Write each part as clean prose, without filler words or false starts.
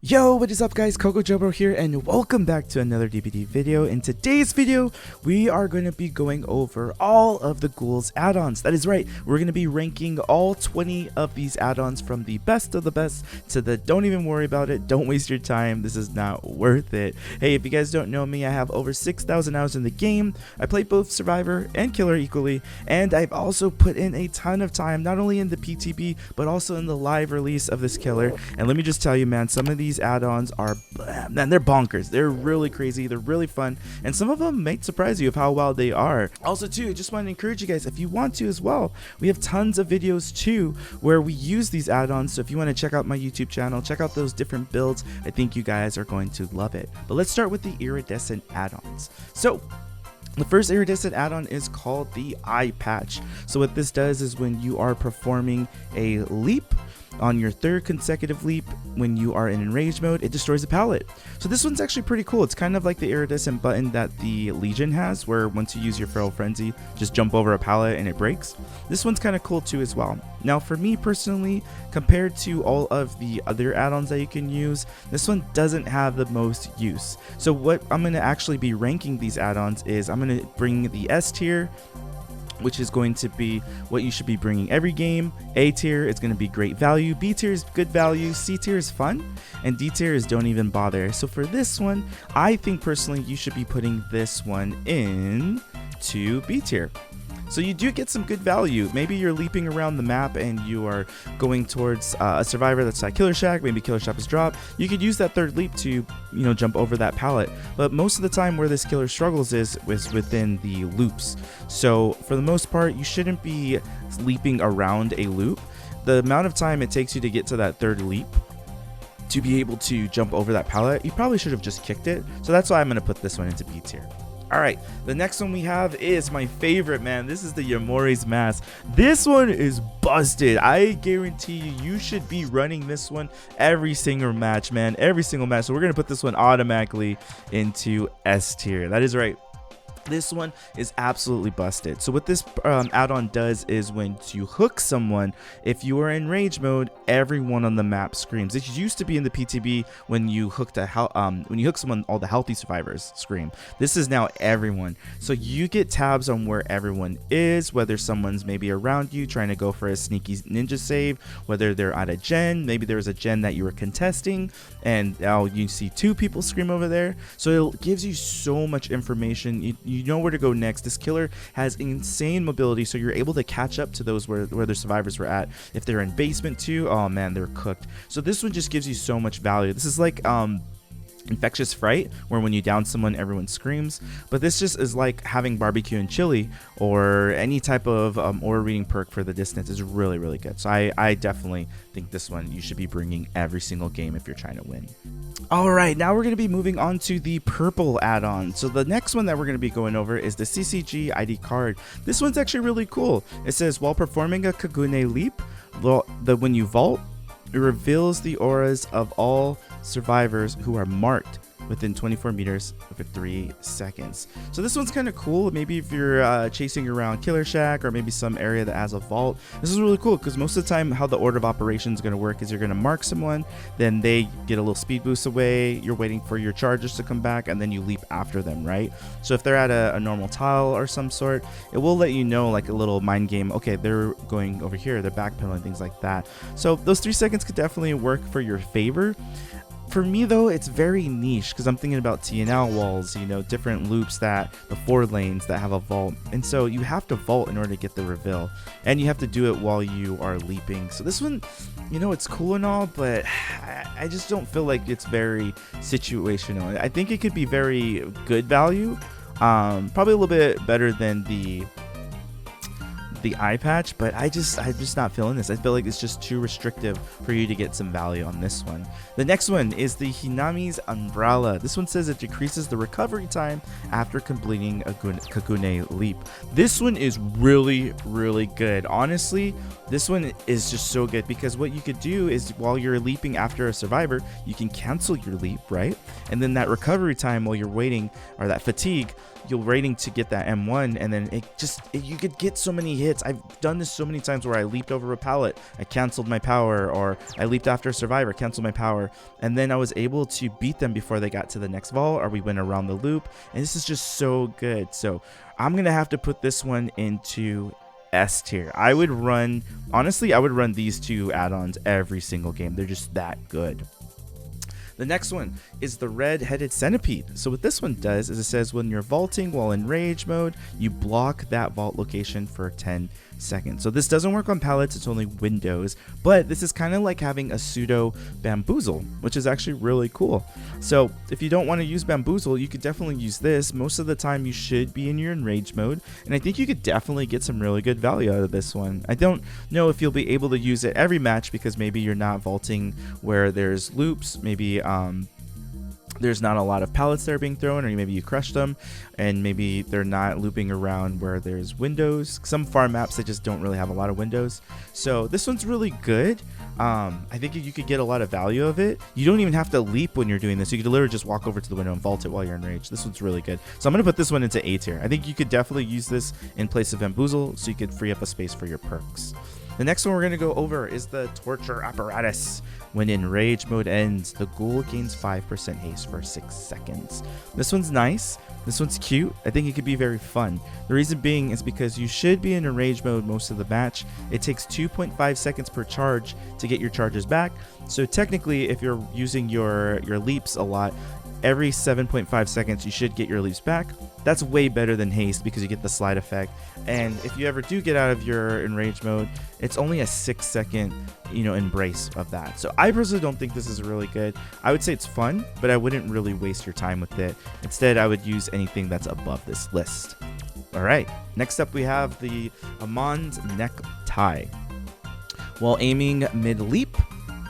Yo, what is up guys, Cocojobro here and welcome back to another DBD video. In today's video, we are going to be going over all of the Ghoul's add-ons. That is right, we're going to be ranking all 20 of these add-ons from the best of the best to the don't even worry about it, don't waste your time, this is not worth it. Hey, if you guys don't know me, I have over 6,000 hours in the game. I play both Survivor and Killer equally, and I've also put in a ton of time, not only in the PTB, but also in the live release of this killer. And let me just tell you, man, some of these add-ons are, man, they're bonkers. They're really crazy, they're really fun, and some of them might surprise you of how well they are. Also too, just want to encourage you guys, if you want to as well, we have tons of videos too where we use these add-ons. So if you want to check out my YouTube channel, check out those different builds, I think you guys are going to love it. But let's start with the Iridescent add-ons. So the first Iridescent add-on is called the Eye Patch. So what this does is when you are performing a leap, on your third consecutive leap, when you are in enraged mode, it destroys the pallet. So this one's actually pretty cool. It's kind of like the iridescent button that the Legion has, where once you use your feral frenzy, just jump over a pallet and it breaks. This one's kind of cool too as well. Now for me personally, compared to all of the other add-ons that you can use, this one doesn't have the most use. So what I'm going to actually be ranking these add-ons is I'm going to bring the S tier, which is going to be what you should be bringing every game. A tier is going to be great value, B tier is good value, C tier is fun, and D tier is don't even bother. So for this one, I think personally you should be putting this one in to B tier. So you do get some good value. Maybe you're leaping around the map and you are going towards a survivor that's at Killer Shack, maybe Killer Shack is dropped. You could use that third leap to, jump over that pallet. But most of the time where this killer struggles is within the loops. So for the most part, you shouldn't be leaping around a loop. The amount of time it takes you to get to that third leap to be able to jump over that pallet, you probably should have just kicked it. So that's why I'm going to put this one into B tier. Alright, the next one we have is my favorite, man. This is the Yamori's Mask. This one is busted. I guarantee you should be running this one every single match, man. Every single match. So we're going to put this one automatically into S tier. That is right. This one is absolutely busted. So what this add-on does is when you hook someone, if you are in rage mode, everyone on the map screams. It used to be in the PTB when you hook someone, all the healthy survivors scream. This is now everyone. So you get tabs on where everyone is, whether someone's maybe around you trying to go for a sneaky ninja save, whether they're at a gen, maybe there's a gen that you were contesting and now you see two people scream over there. So it gives you so much information. You know where to go next. This killer has insane mobility, so you're able to catch up to those where the survivors were at. If they're in basement too, oh man, they're cooked. So this one just gives you so much value. This is like Infectious Fright, where when you down someone everyone screams, but this just is like having barbecue and chili, or any type of aura reading perk for the distance is really, really good. So I definitely think this one you should be bringing every single game if you're trying to win. Alright, now we're going to be moving on to the purple add-on. So the next one that we're going to be going over is the CCG ID card. This one's actually really cool. It says, while performing a Kagune leap, when you vault, it reveals the auras of all survivors who are marked within 24 meters for 3 seconds. So this one's kind of cool. Maybe if you're chasing around Killer Shack or maybe some area that has a vault, this is really cool because most of the time how the order of operation is going to work is you're going to mark someone, then they get a little speed boost away, you're waiting for your charges to come back, and then you leap after them, right? So if they're at a normal tile or some sort, it will let you know, like a little mind game, okay, they're going over here, they're backpedaling, things like that. So those 3 seconds could definitely work for your favor. For me though, it's very niche because I'm thinking about TNL walls, different loops the 4 lanes that have a vault. And so you have to vault in order to get the reveal. And you have to do it while you are leaping. So this one, it's cool and all, but I just don't feel like it's very situational. I think it could be very good value. Probably a little bit better than the eye patch, but I'm just not feeling this. I feel like it's just too restrictive for you to get some value on this one. The next one is the Hinami's Umbrella. This one says it decreases the recovery time after completing a Kagune leap. This one is really, really good. Honestly, this one is just so good because what you could do is while you're leaping after a survivor, you can cancel your leap, right? And then that recovery time while you're waiting, or that fatigue, you're waiting to get that M1, and then you could get so many hits. I've done this so many times where I leaped over a pallet, I canceled my power, or I leaped after a survivor, canceled my power, and then I was able to beat them before they got to the next vault, or we went around the loop, and this is just so good. So I'm gonna have to put this one into S tier. I would run these two add-ons every single game. They're just that good. The next one is the red-headed centipede. So what this one does is it says when you're vaulting while in rage mode, you block that vault location for 10 seconds. So this doesn't work on pallets, it's only windows, but this is kind of like having a pseudo bamboozle, which is actually really cool. So if you don't want to use bamboozle, you could definitely use this. Most of the time you should be in your enrage mode, and I think you could definitely get some really good value out of this one. I don't know if you'll be able to use it every match because maybe you're not vaulting where there's loops, maybe there's not a lot of pallets that are being thrown, or maybe you crushed them, and maybe they're not looping around where there's windows. Some farm maps, they just don't really have a lot of windows. So this one's really good. I think you could get a lot of value of it. You don't even have to leap when you're doing this. You could literally just walk over to the window and vault it while you're in rage. This one's really good. So I'm going to put this one into A tier. I think you could definitely use this in place of bamboozle, so you could free up a space for your perks. The next one we're going to go over is the torture apparatus. When in rage mode ends, the ghoul gains 5% haste for 6 seconds. This one's nice. This one's cute. I think it could be very fun. The reason being is because you should be in a rage mode most of the match. It takes 2.5 seconds per charge to get your charges back. So technically, if you're using your leaps a lot, every 7.5 seconds you should get your leaps back. That's way better than haste because you get the slide effect. And if you ever do get out of your enrage mode, it's only a 6-second embrace of that. So I personally don't think this is really good. I would say it's fun, but I wouldn't really waste your time with it. Instead, I would use anything that's above this list. All right, next up we have the Amand neck tie. While aiming mid-leap,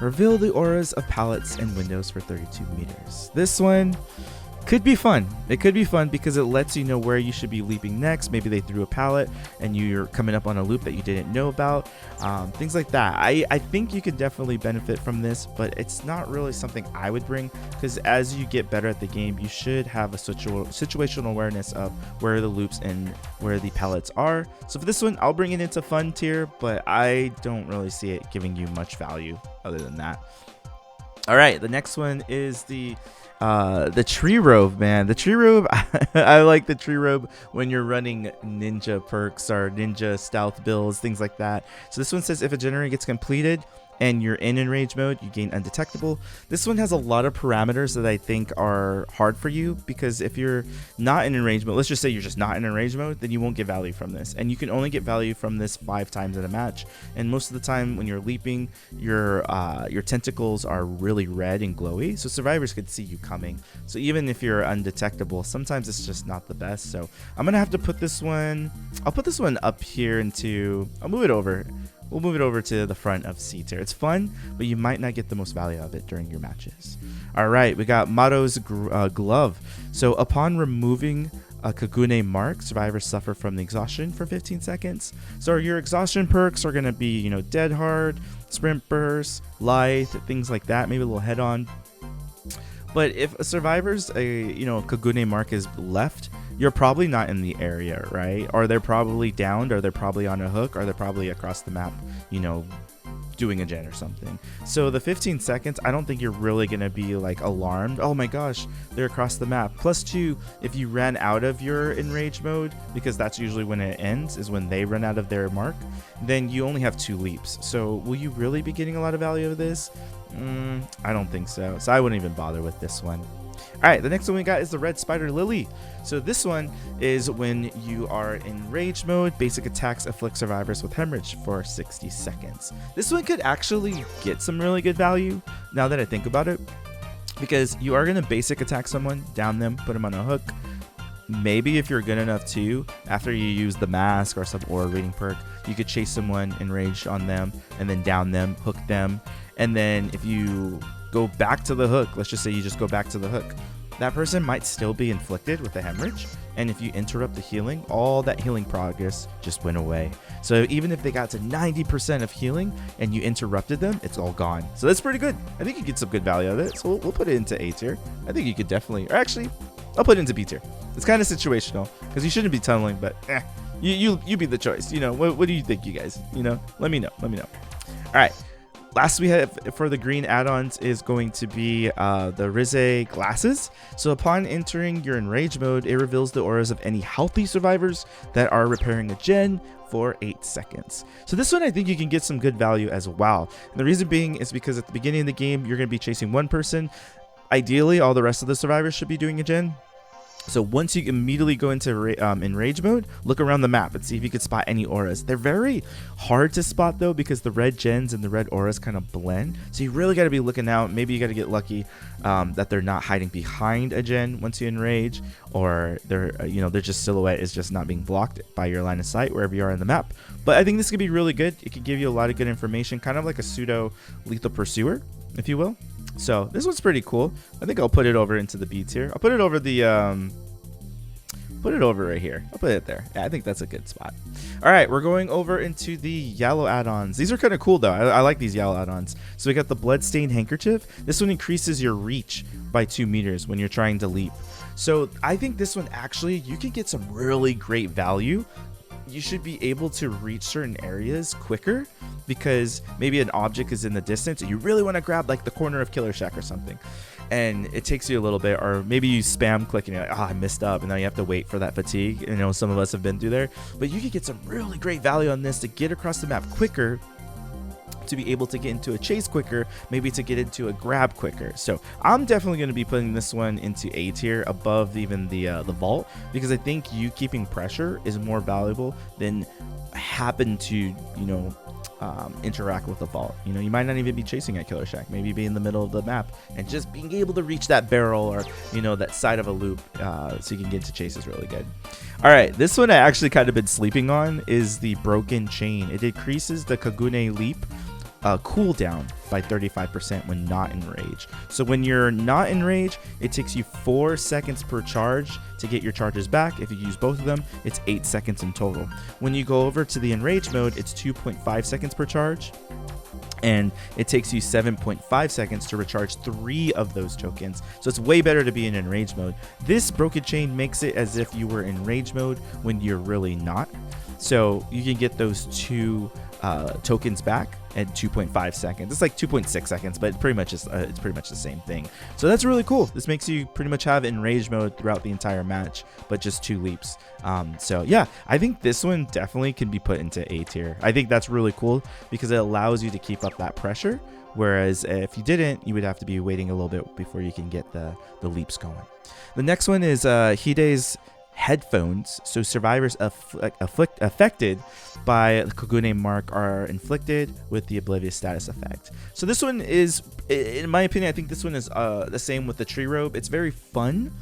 reveal the auras of pallets and windows for 32 meters. This one could be fun. It could be fun because it lets you know where you should be leaping next. Maybe they threw a pallet and you're coming up on a loop that you didn't know about. Things like that. I think you could definitely benefit from this, but it's not really something I would bring because as you get better at the game, you should have a situational awareness of where the loops and where the pallets are. So for this one, I'll bring it into fun tier, but I don't really see it giving you much value other than that. All right, the next one is the tree robe, man. The tree robe, I like the tree robe when you're running ninja perks or ninja stealth builds, things like that. So this one says if a generator gets completed and you're in enrage mode, you gain undetectable. This one has a lot of parameters that I think are hard for you because if you're not in enrage mode, let's just say you're just not in enrage mode, then you won't get value from this. And you can only get value from this 5 times in a match. And most of the time when you're leaping, your tentacles are really red and glowy, so survivors could see you coming. So even if you're undetectable, sometimes it's just not the best. So I'm gonna have to put this one, I'll put this one up here I'll move it over. We'll move it over to the front of C tier. It's fun, but you might not get the most value of it during your matches. All right, we got Mato's glove. So upon removing a Kagune mark, survivors suffer from the exhaustion for 15 seconds. So your exhaustion perks are gonna be, dead hard, sprint burst, lithe, things like that. Maybe a little head on. But if a survivor's Kagune mark is left, you're probably not in the area, right? Or they're probably downed, or they're probably on a hook, or they're probably across the map, doing a gen or something. So the 15 seconds, I don't think you're really going to be like alarmed. Oh my gosh, they're across the map. Plus 2, if you ran out of your enrage mode, because that's usually when it ends, is when they run out of their mark, then you only have 2 leaps. So will you really be getting a lot of value of this? I don't think so. So I wouldn't even bother with this one. All right, the next one we got is the red spider lily. So this one is when you are in rage mode, basic attacks afflict survivors with hemorrhage for 60 seconds. This one could actually get some really good value now that I think about it, because you are going to basic attack someone, down them, put them on a hook. Maybe if you're good enough to, after you use the mask or some aura reading perk, you could chase someone, enrage on them, and then down them, hook them. And then if you go back to the hook, let's just say you just go back to the hook, that person might still be inflicted with a hemorrhage. And if you interrupt the healing, all that healing progress just went away. So even if they got to 90% of healing and you interrupted them, it's all gone. So that's pretty good. I think you get some good value out of it. So we'll put it into A tier. I think you could definitely, or actually, I'll put it into B tier. It's kind of situational because you shouldn't be tunneling, but you be the choice. You know, what do you think, you guys? You know, let me know. All right. Last we have for the green add-ons is going to be the Rize glasses. So upon entering your enrage mode, it reveals the auras of any healthy survivors that are repairing a gen for 8 seconds. So this one, I think you can get some good value as well. And the reason being is because at the beginning of the game, you're going to be chasing one person. Ideally, all the rest of the survivors should be doing a gen. So once you immediately go into enrage mode, look around the map and see if you could spot any auras. They're very hard to spot though, because the red gens and the red auras kind of blend. So you really got to be looking out. Maybe you got to get lucky that they're not hiding behind a gen once you enrage, or they're their just silhouette is just not being blocked by your line of sight wherever you are in the map. But I think this could be really good. It could give you a lot of good information, kind of like a pseudo lethal pursuer, if you will. So this one's pretty cool. I think I'll put it over into the B tier. I'll put it over the put it over right here. I'll put it there. Yeah, I think that's a good spot. All right, we're going over into the yellow add-ons. These are kind of cool though. I like these yellow add-ons. So we got the bloodstained handkerchief. This one increases your reach by 2 meters when you're trying to leap. So I think this one actually, you can get some really great value. You should be able to reach certain areas quicker because maybe an object is in the distance and you really want to grab like the corner of Killer Shack or something, and it takes you a little bit, or maybe you spam click and you're like, I messed up, and now you have to wait for that fatigue. You know, some of us have been through there, but you could get some really great value on this to get across the map quicker, to be able to get into a chase quicker, maybe to get into a grab quicker. So I'm definitely going to be putting this one into A tier above even the vault, because I think you keeping pressure is more valuable than happen to interact with the vault. You might not even be chasing at Killer Shack, maybe be in the middle of the map and just being able to reach that barrel or that side of a loop, so you can get into chase is really good. All right, this one I actually kind of been sleeping on is the broken chain. It decreases the Kagune leap cooldown by 35% when not in rage. So when you're not in rage, it takes you 4 seconds per charge to get your charges back. If you use both of them, it's 8 seconds in total. When you go over to the enrage mode, it's 2.5 seconds per charge, and it takes you 7.5 seconds to recharge 3 of those tokens. So it's way better to be in enrage mode. This broken chain makes it as if you were in rage mode when you're really not. So you can get those 2 tokens back at 2.5 seconds. It's like 2.6 seconds, but it's pretty much the same thing. So that's really cool. This makes you pretty much have enrage mode throughout the entire match, but just 2 leaps. So yeah, I think this one definitely can be put into A tier. I think that's really cool because it allows you to keep up that pressure. Whereas if you didn't, you would have to be waiting a little bit before you can get the leaps going. The next one is Hide's headphones. So survivors affected by the Kogune mark are inflicted with the oblivious status effect. So this one is, in my opinion, I think this one is the same with the tree robe. It's very fun.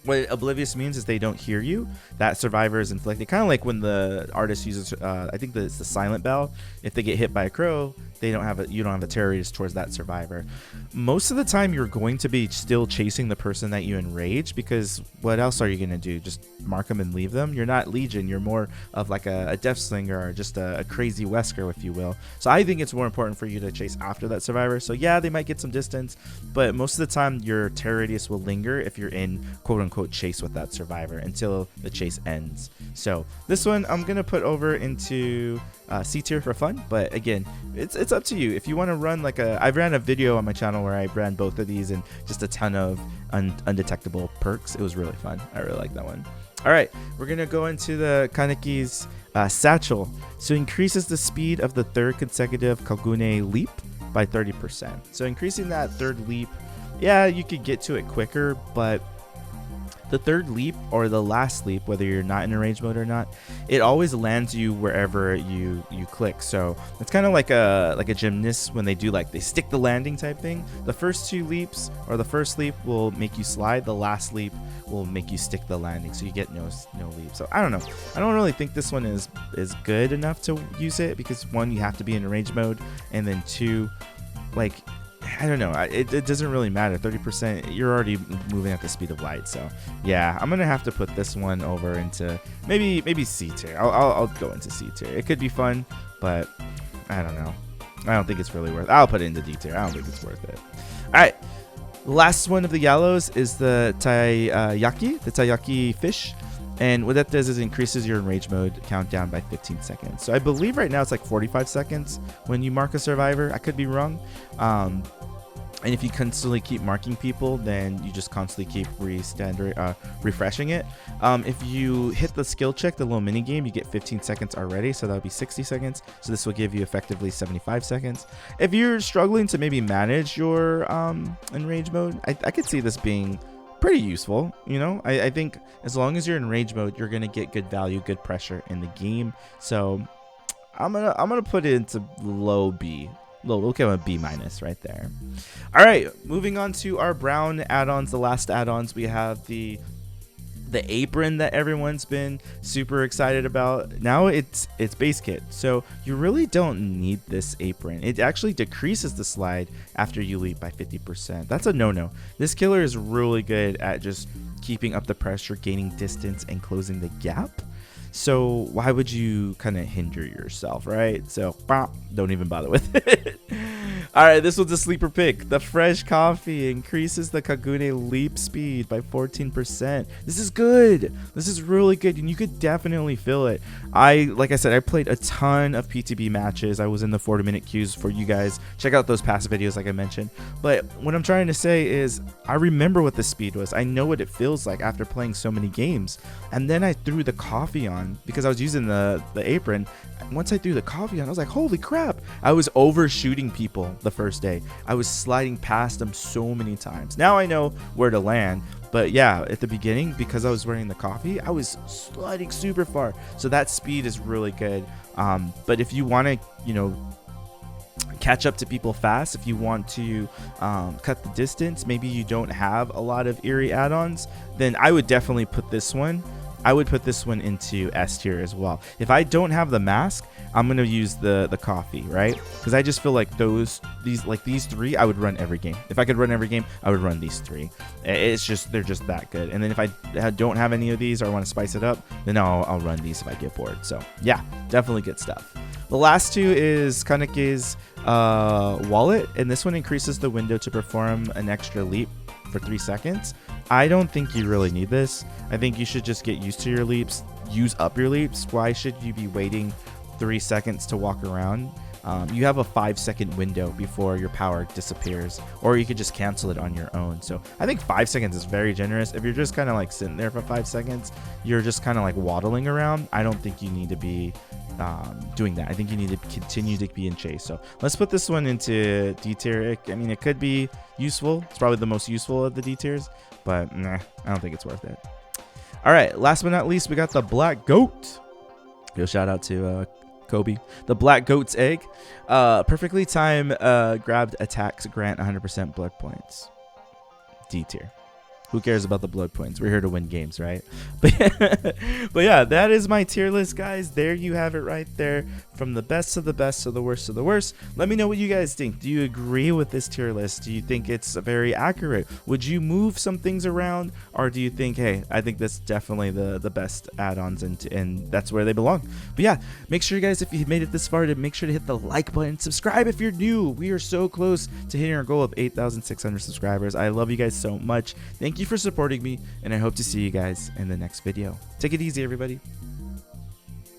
What oblivious means is they don't hear you. That survivor is inflicted, kind of like when the artist uses I think it's the silent bell. If they get hit by a crow, you don't have a terrorist towards that survivor. Most of the time you're going to be still chasing the person that you enrage, because what else are you going to do? Just mark them and leave them? You're not Legion, you're more of like a death slinger, or just a crazy Wesker, if you will. So I think it's more important for you to chase after that survivor. So yeah, they might get some distance, but most of the time your terror radius will linger if you're in quote unquote chase with that survivor until the chase ends. So this one I'm gonna put over into C tier for fun, but again, it's up to you. If you want to run like I ran a video on my channel where I ran both of these and just a ton of undetectable perks. It was really fun. I really like that one. All right, we're gonna go into the Kaneki's satchel. So increases the speed of the 3rd consecutive Kagune leap by 30%. So increasing that 3rd leap, yeah, you could get to it quicker, but the 3rd leap or the last leap, whether you're not in enrage mode or not, it always lands you wherever you click. So it's kind of like a gymnast when they do they stick the landing type thing. The first 2 leaps or the first leap will make you slide. The last leap will make you stick the landing, so you get no leap. So I don't know. I don't really think this one is good enough to use it, because 1, you have to be in enrage mode, and then 2, I don't know. It doesn't really matter. 30%, you're already moving at the speed of light. So yeah, I'm gonna have to put this one over into maybe C tier. I'll go into C tier. It could be fun, but I don't know. I don't think it's really worth it. I'll put it into D tier. I don't think it's worth it. All right. The last one of the yellows is the taiyaki fish. And what that does is increases your enrage mode countdown by 15 seconds. So I believe right now it's like 45 seconds when you mark a survivor. I could be wrong. And if you constantly keep marking people, then you just constantly keep refreshing it. If you hit the skill check, the little mini game, you get 15 seconds already. So that would be 60 seconds. So this will give you effectively 75 seconds. If you're struggling to maybe manage your enrage mode, I could see this being pretty useful. You know, I think as long as you're in rage mode, you're gonna get good value, good pressure in the game. So I'm gonna put it into low B. We'll give a B- right there. All right, moving on to our brown add-ons. The last add-ons, we have the apron that everyone's been super excited about. Now it's base kit, so you really don't need this apron. It actually decreases the slide after you leap by 50%. That's a no-no. This killer is really good at just keeping up the pressure, gaining distance, and closing the gap. So why would you kind of hinder yourself, right? So don't even bother with it. All right, this one's a sleeper pick. The fresh coffee increases the Kagune leap speed by 14%. This is good. This is really good, and you could definitely feel it. Like I said, I played a ton of PTB matches. I was in the 40-minute queues for you guys. Check out those past videos like I mentioned. But what I'm trying to say is I remember what the speed was. I know what it feels like after playing so many games. And then I threw the coffee on because I was using the apron. Once I threw the coffee on, I was like, holy crap. I was overshooting people the first day. I was sliding past them so many times. Now I know where to land. But yeah, at the beginning, because I was wearing the coffee, I was sliding super far. So that speed is really good. But if you want to, you know, catch up to people fast, if you want to cut the distance, maybe you don't have a lot of Eerie add-ons, then I would definitely put this one. I would put this one into S tier as well. If I don't have the mask, I'm gonna use the coffee, right? Because I just feel like these three, I would run every game. If I could run every game, I would run these three. It's just, they're just that good. And then if I don't have any of these or I want to spice it up, then I'll run these if I get bored. So yeah, definitely good stuff. The last two is Kaneki's wallet, and this one increases the window to perform an extra leap for 3 seconds. I don't think you really need this. I think you should just get used to your leaps, use up your leaps. Why should you be waiting 3 seconds to walk around? You have a 5-second window before your power disappears, or you could just cancel it on your own. So I think 5 seconds is very generous. If you're just kind of like sitting there for 5 seconds, you're just kind of like waddling around. I don't think you need to be doing that. I think you need to continue to be in chase. So let's put this one into D tier. I mean, it could be useful. It's probably the most useful of the D tiers, but nah, I don't think it's worth it. All right, last but not least, we got the Black Goat. Yo, shout out to Kobe. The Black Goat's egg. Perfectly timed grabbed attacks grant 100% blood points. D tier. Who cares about the blood points? We're here to win games, right? But yeah, that is my tier list, guys. There you have it right there. From the best to the best to the worst to the worst. Let me know what you guys think. Do you agree with this tier list? Do you think it's very accurate? Would you move some things around? Or do you think, hey, I think that's definitely the best add-ons and that's where they belong? But yeah, make sure, guys, if you made it this far, to make sure to hit the like button. Subscribe if you're new. We are so close to hitting our goal of 8,600 subscribers. I love you guys so much. Thank you for supporting me, and I hope to see you guys in the next video. Take it easy, everybody.